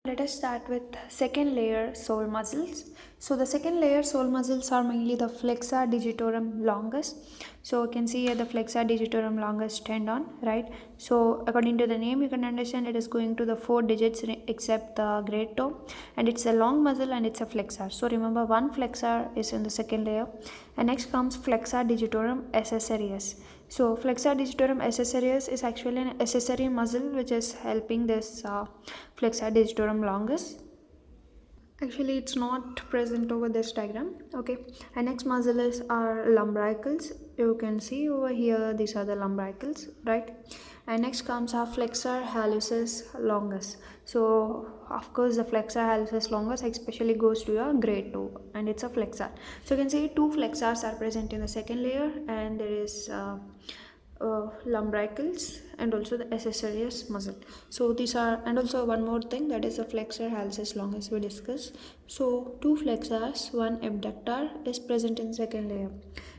Let us start with second layer sole muscles. So the second layer sole muscles are mainly the flexor digitorum longus. So you can see here the flexor digitorum longus tendon, right? So according to the name, you can understand it is going to the 4 digits except the great toe, and it's a long muscle and it's a flexor. So remember, one flexor is in the second layer, and next comes flexor digitorum accessoris. So flexor digitorum accessoris is actually an accessory muscle which is helping this flexor digitorum longus. Actually, it's not present over this diagram. Okay, and next muscle is our lumbricals. You can see over here, these are the lumbricals, right? And next comes our flexor hallucis longus. So of course the flexor hallucis longus especially goes to your great toe, and it's a flexor. So you can see two flexors are present in the second layer, and there is lumbricals and also the accessories muscle. So these are, and also one more thing, that is the flexor hallucis longus we discussed. So two flexors, one abductor is present in second layer.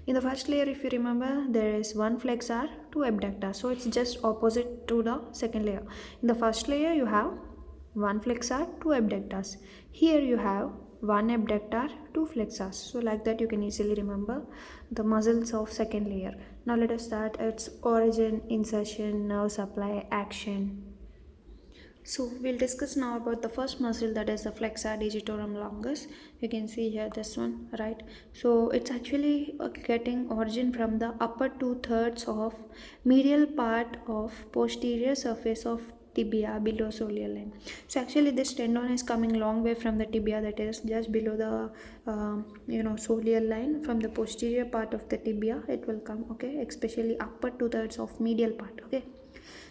In the first layer, if you remember, there is one flexor, two abductor, so it's just opposite to the second layer. In the first layer you have one flexor, two abductors. Here you have one abductor, two flexors. So like that you can easily remember the muscles of second layer. Now let us start its origin, insertion, nerve supply, action. So we'll discuss now about the first muscle, that is the flexor digitorum longus. You can see here this one, right? So it's actually getting origin from the upper 2/3 of medial part of posterior surface of tibia below soleal line. So actually this tendon is coming long way from the tibia, that is just below the soleal line. From the posterior part of the tibia it will come, okay, especially upper 2/3 of medial part, okay.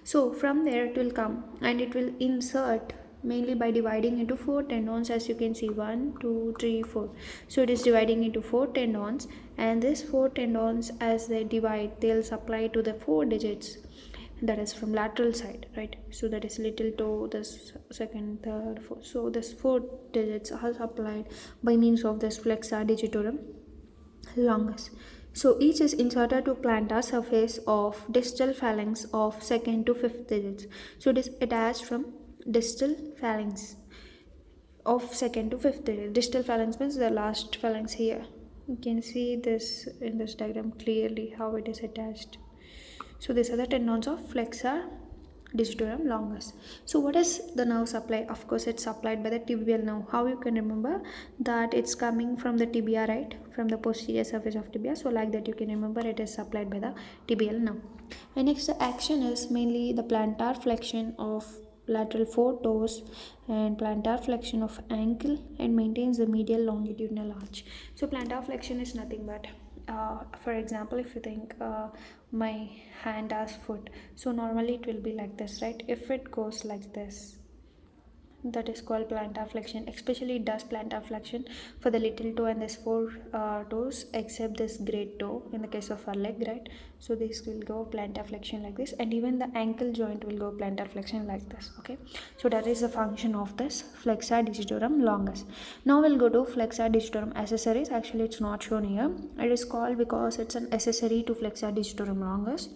So from there it will come and it will insert mainly by dividing into four tendons, as you can see, 1 2 3 4. So it is dividing into four tendons, and these four tendons, as they divide, they'll supply to the 4 digits, that is from lateral side, right? So that is little toe, this second, third, fourth. So this 4 digits are supplied by means of this flexor digitorum longus. So each is inserted to plantar surface of distal phalanx of second to fifth digits. So it is attached from distal phalanx of second to fifth digit. Distal phalanx means the last phalanx here. You can see this in this diagram clearly how it is attached. So these are the tendons of flexor digitorum longus. So what is the nerve supply? Of course it's supplied by the tibial nerve. How you can remember that? It's coming from the tibia, right? From the posterior surface of tibia. So like that you can remember it is supplied by the tibial nerve. And next, the action is mainly the plantar flexion of lateral four toes and plantar flexion of ankle, and maintains the medial longitudinal arch. So plantar flexion is nothing but, for example, if you think my hand as foot, so normally it will be like this, right? If it goes like this, that is called plantar flexion. Especially it does plantar flexion for the little toe and this four toes, except this great toe in the case of our leg, right? So this will go plantar flexion like this, and even the ankle joint will go plantar flexion like this, okay. So that is the function of this flexor digitorum longus. Now we'll go to flexor digitorum accessoris. Actually it's not shown here. It is called because it's an accessory to flexor digitorum longus,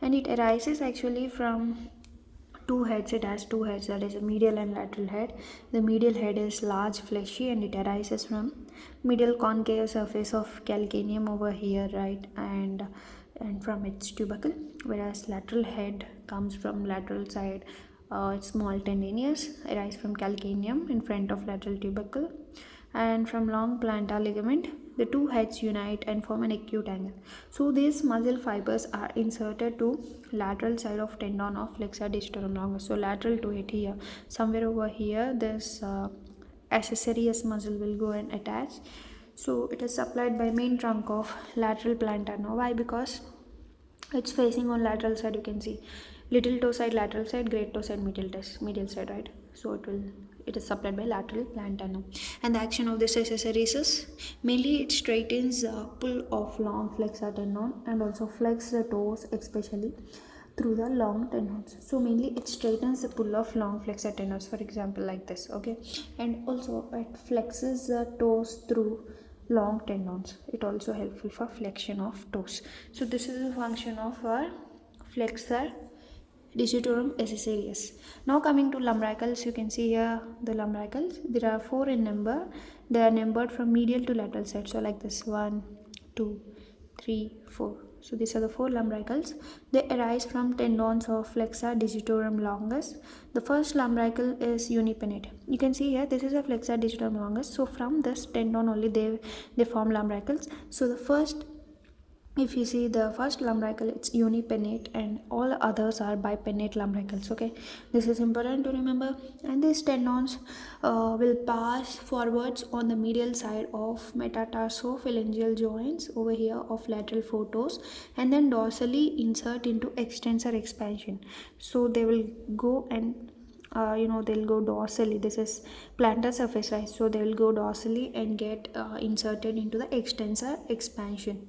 and it arises actually from two heads. It has two heads, that is a medial and lateral head. The medial head is large, fleshy, and it arises from medial concave surface of calcaneum over here, right, and from its tubercle, whereas lateral head comes from lateral side. It's small tendinous, arise from calcaneum in front of lateral tubercle, and from long plantar ligament the two heads unite and form an acute angle. So these muscle fibers are inserted to lateral side of tendon of flexor digitorum longus. So lateral to it here, somewhere over here, this accessories muscle will go and attach. So it is supplied by main trunk of lateral plantar. Now why? Because it's facing on lateral side. You can see little toe side lateral side, great toe side medial side, right? So it is supplied by lateral plantar nerve. And the action of this accessories is mainly it straightens the pull of long flexor tendon and also flex the toes, especially through the long tendons. So mainly it straightens the pull of long flexor tendons, for example like this, okay. And also it flexes the toes through long tendons. It also helpful for flexion of toes. So this is the function of our flexor digitorum accessorius. Now coming to lumbricals, you can see here the lumbricals. There are 4 in number. They are numbered from medial to lateral side. So like this, 1, 2, 3, 4. So these are the 4 lumbricals. They arise from tendons of flexor digitorum longus. The first lumbrical is unipennate. You can see here this is a flexor digitorum longus. So from this tendon only they form lumbricals. So the first, if you see the first lumbrical, it's unipennate and all others are bipennate lumbricals. Okay, this is important to remember. And these tendons will pass forwards on the medial side of metatarsophalangeal joints over here of lateral foretoes, and then dorsally insert into extensor expansion. So they will go and they'll go dorsally. This is plantar surface, right? So they will go dorsally and get inserted into the extensor expansion.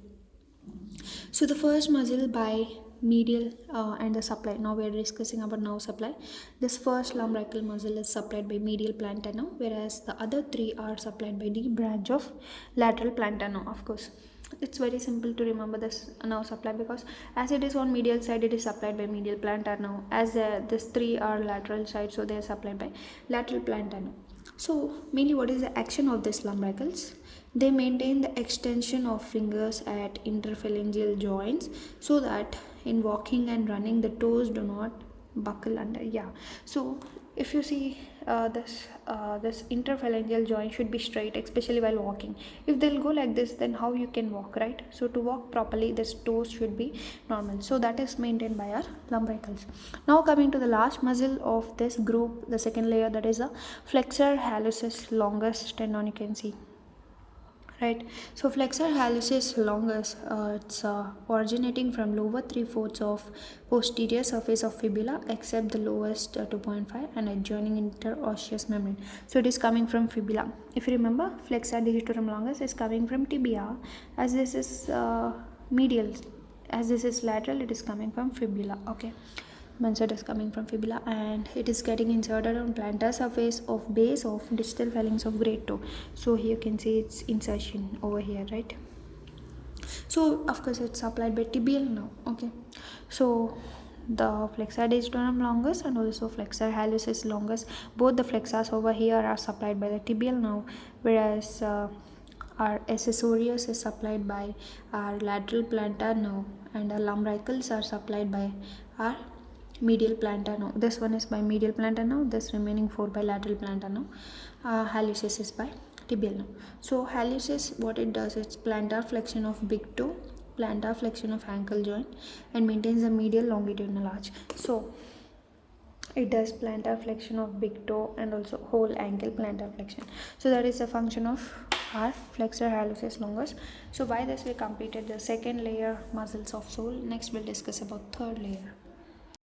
So the first muscle by medial and the supply. Now we are discussing about nerve supply. This first lumbrical muscle is supplied by medial plantar nerve, whereas the other 3 are supplied by the branch of lateral plantar nerve. Of course, it's very simple to remember this nerve supply, because as it is on medial side, it is supplied by medial plantar nerve. As these 3 are lateral side, so they are supplied by lateral plantar nerve. So mainly, what is the action of these lumbricals? They maintain the extension of fingers at interphalangeal joints, so that in walking and running the toes do not buckle under. Yeah, so if you see this interphalangeal joint should be straight, especially while walking. If they'll go like this, then how you can walk, right? So to walk properly, this toes should be normal. So that is maintained by our lumbricals. Now coming to the last muscle of this group, the second layer, that is the flexor hallucis longus tendon. You can see, right? So flexor hallucis longus, it's originating from lower 3/4 of posterior surface of fibula, except the lowest 2.5 and adjoining interosseous membrane. So it is coming from fibula. If you remember, flexor digitorum longus is coming from tibia. As this is medial, as this is lateral, it is coming from fibula. Okay, once it is coming from fibula, and it is getting inserted on plantar surface of base of distal phalanx of great toe. So here you can see its insertion over here, right? So of course it's supplied by tibial now. Okay, so the flexor digitorum longus and also flexor hallucis longus, both the flexors over here are supplied by the tibial now, whereas our accessorius is supplied by our lateral plantar nerve, and our lumbricals are supplied by our medial plantar nerve. This one is by medial plantar nerve, this remaining 4 by lateral plantar nerve. Hallucis is by tibial nerve. So hallucis, what it does, it's plantar flexion of big toe, plantar flexion of ankle joint, and maintains the medial longitudinal arch. So it does plantar flexion of big toe and also whole ankle plantar flexion. So that is the function of our flexor hallucis longus. So by this we completed the second layer, muscles of sole. Next we'll discuss about third layer.